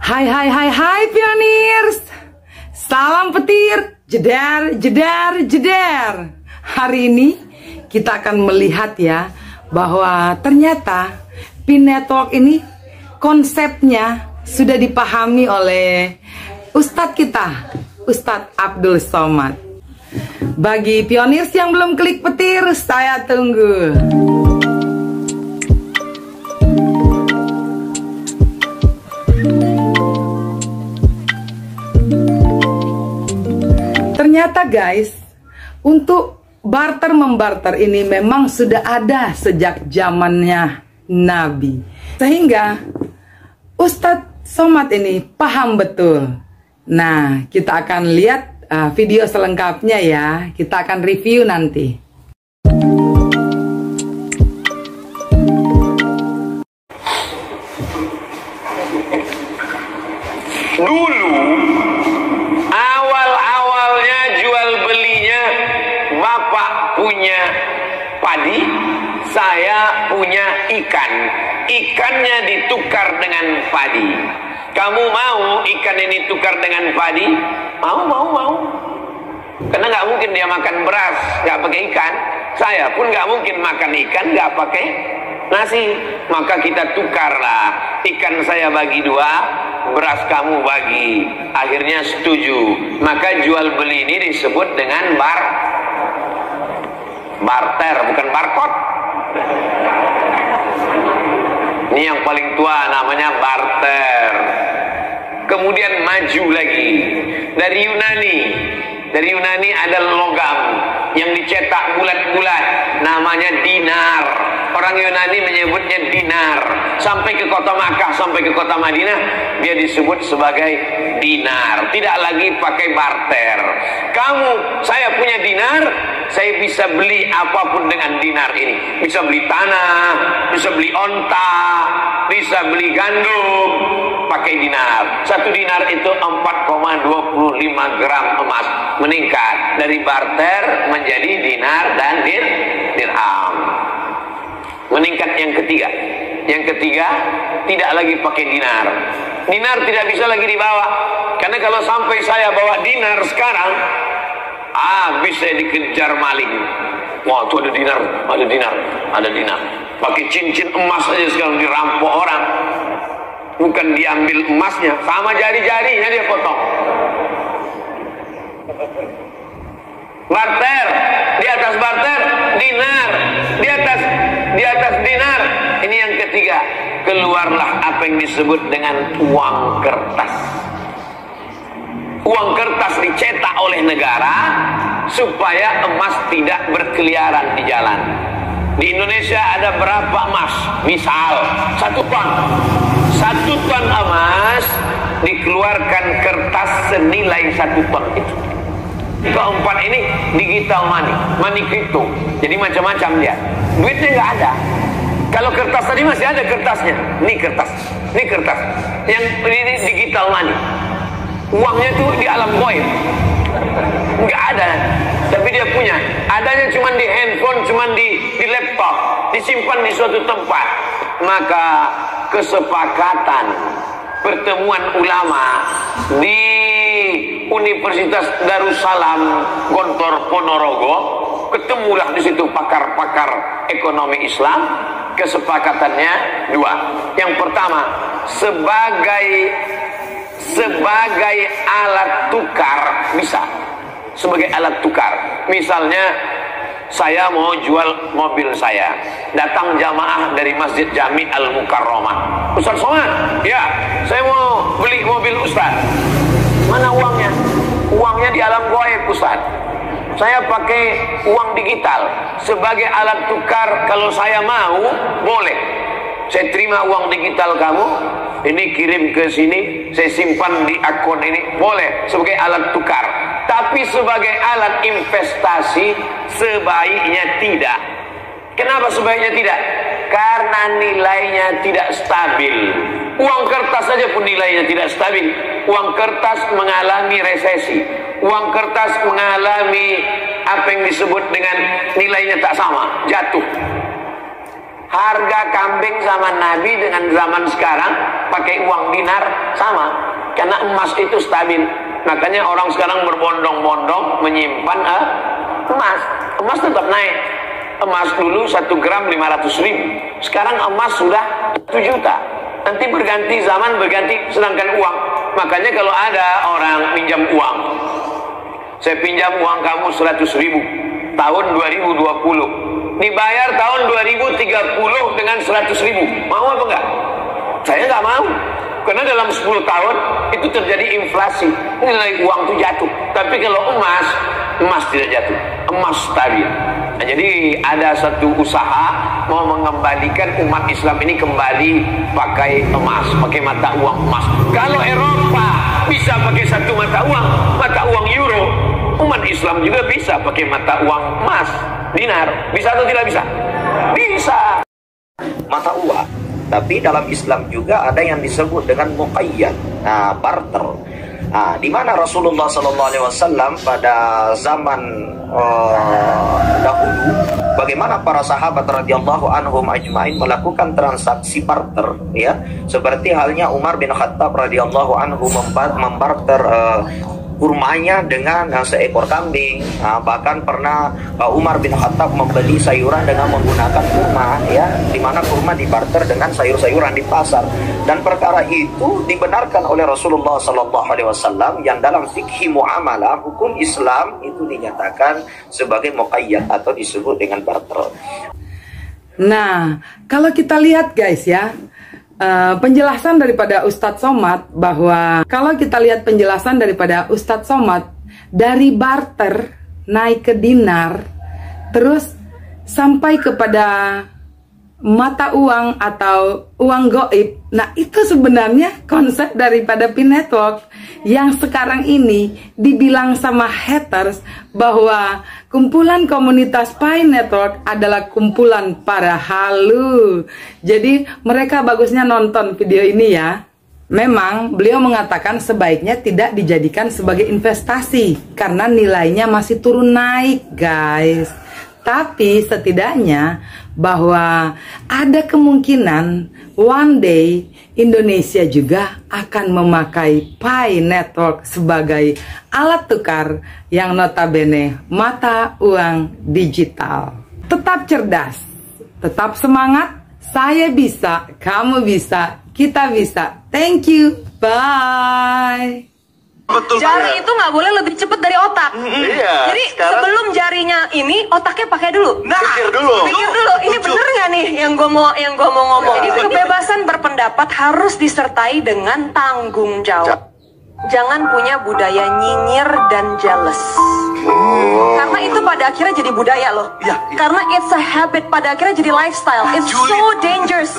Hai hai hai hai pioneers. Salam petir, jedar jedar jedar. Hari ini kita akan melihat ya bahwa ternyata Pin Network ini konsepnya sudah dipahami oleh Ustadz kita, Ustadz Abdul Somad. Bagi pioneers yang belum klik petir, saya tunggu. Ternyata guys, untuk barter-membarter ini memang sudah ada sejak zamannya Nabi. Sehingga Ustadz Somad ini paham betul. Nah, kita akan lihat video selengkapnya ya. Kita akan review nanti. Dulu awal-awalnya jual belinya, bapak punya padi, saya punya ikan. Ikannya ditukar dengan padi. Kamu mau ikan ini tukar dengan padi? Mau. Karena nggak mungkin dia makan beras nggak pakai ikan. Saya pun nggak mungkin makan ikan nggak pakai nasi. Maka kita tukarlah. Ikan saya bagi 2, beras kamu bagi. Akhirnya setuju. Maka jual beli ini disebut dengan barter, bukan barcode. Ini yang paling tua namanya barter. Kemudian maju lagi dari Yunani ada logam yang dicetak bulat-bulat namanya dinar. Orang Yunani menyebutnya dinar. Sampai ke kota Makkah, sampai ke kota Madinah, dia disebut sebagai dinar. Tidak lagi pakai barter. Saya punya dinar, saya bisa beli apapun dengan dinar ini. Bisa beli tanah, bisa beli onta, bisa beli gandum, pakai dinar. 1 dinar itu 4,25 gram emas. Meningkat dari barter menjadi dinar dan dirham. Meningkat yang ketiga tidak lagi pakai dinar. Dinar tidak bisa lagi dibawa, karena kalau sampai saya bawa dinar sekarang, bisa dikejar maling. Wah, itu ada dinar. Pakai cincin emas aja sekarang dirampok orang. Bukan diambil emasnya, sama jari-jarinya dia potong. Barter, di atas barter dinar, di atas dinar. Ini yang ketiga, keluarlah apa yang disebut dengan uang kertas. Uang kertas dicetak oleh negara supaya emas tidak berkeliaran di jalan. Di Indonesia ada berapa emas? Misal 1 ton. 1 ton emas dikeluarkan kertas senilai 1 ton itu. Keempat ini digital money crypto. Jadi macam-macam dia. Duitnya nggak ada. Kalau kertas tadi masih ada kertasnya. Ini kertas. Yang ini digital money. Uangnya tuh di alam goib. Nggak ada. Tapi dia punya. Adanya cuma di handphone, cuma di laptop. Disimpan di suatu tempat. Maka kesepakatan pertemuan ulama di Universitas Darussalam Gontor Ponorogo, ketemulah di situ pakar-pakar ekonomi Islam. Kesepakatannya 2. Yang pertama, sebagai alat tukar bisa. Sebagai alat tukar. Misalnya saya mau jual mobil saya, datang jamaah dari Masjid Jami Al-Mukarramah. Ustaz Somad, ya, saya mau beli mobil Ustaz. Mana uangnya? Uangnya di alam goib Ustaz. Saya pakai uang digital sebagai alat tukar. Kalau saya mau, boleh. Saya terima uang digital kamu, ini kirim ke sini, saya simpan di akun ini, boleh sebagai alat tukar. Tapi sebagai alat investasi sebaiknya tidak. Kenapa sebaiknya tidak? Karena nilainya tidak stabil. Uang kertas saja pun nilainya tidak stabil. Uang kertas mengalami resesi. Uang kertas mengalami apa yang disebut dengan nilainya tak sama, jatuh. Harga kambing zaman Nabi dengan zaman sekarang pakai uang dinar sama. Karena emas itu stabil. Makanya orang sekarang berbondong-bondong menyimpan emas. Emas tetap naik. Emas dulu 1 gram 500.000. Sekarang emas sudah 1 juta. Nanti berganti zaman, berganti, sedangkan uang. Makanya kalau ada orang pinjam uang, saya pinjam uang kamu 100.000 tahun 2020, dibayar tahun 2030 dengan 100.000, mau apa enggak? Saya nggak mau, karena dalam 10 tahun itu terjadi inflasi, nilai uang itu jatuh. Tapi kalau emas tidak jatuh, emas stabil. Nah, jadi ada satu usaha mau mengembalikan umat Islam ini kembali pakai emas, pakai mata uang emas. Kalau Eropa bisa pakai satu mata uang euro, umat Islam juga bisa pakai mata uang emas, dinar. Bisa atau tidak bisa? Bisa. Mata uang. Tapi dalam Islam juga ada yang disebut dengan muqayyad, barter. Di mana Rasulullah SAW pada zaman dahulu, bagaimana para sahabat radhiyallahu anhum ajmain melakukan transaksi barter, ya, seperti halnya Umar bin Khattab radhiyallahu anhu membarter kurmanya dengan seekor kambing. Bahkan pernah Umar bin Khattab membeli sayuran dengan menggunakan kurma, ya, di mana kurma dibarter dengan sayur-sayuran di pasar. Dan perkara itu dibenarkan oleh Rasulullah SAW, yang dalam fikih muamalah hukum Islam itu dinyatakan sebagai muqayyad atau disebut dengan barter. Nah, kalau kita lihat guys ya, penjelasan daripada Ustadz Somad, bahwa kalau kita lihat penjelasan daripada Ustadz Somad, dari barter naik ke dinar terus sampai kepada mata uang atau uang goib. Nah, itu sebenarnya konsep daripada Pi Network yang sekarang ini dibilang sama haters bahwa kumpulan komunitas Pi Network adalah kumpulan para halu. Jadi mereka bagusnya nonton video ini ya. Memang beliau mengatakan sebaiknya tidak dijadikan sebagai investasi karena nilainya masih turun naik guys. Tapi setidaknya bahwa ada kemungkinan one day Indonesia juga akan memakai Pi Network sebagai alat tukar yang notabene mata uang digital. Tetap cerdas, tetap semangat, saya bisa, kamu bisa, kita bisa. Thank you, bye. Betul, jari itu nggak boleh lebih cepat dari otak. Iya, jadi sekarang, sebelum jarinya ini otaknya pakai dulu. Pikir dulu. Ini bener nggak nih yang gue mau ngomong? Jadi kebebasan berpendapat harus disertai dengan tanggung jawab. Jangan punya budaya nyinyir dan jealous. Karena itu pada akhirnya jadi budaya loh. Karena it's a habit, pada akhirnya jadi lifestyle. It's so dangerous.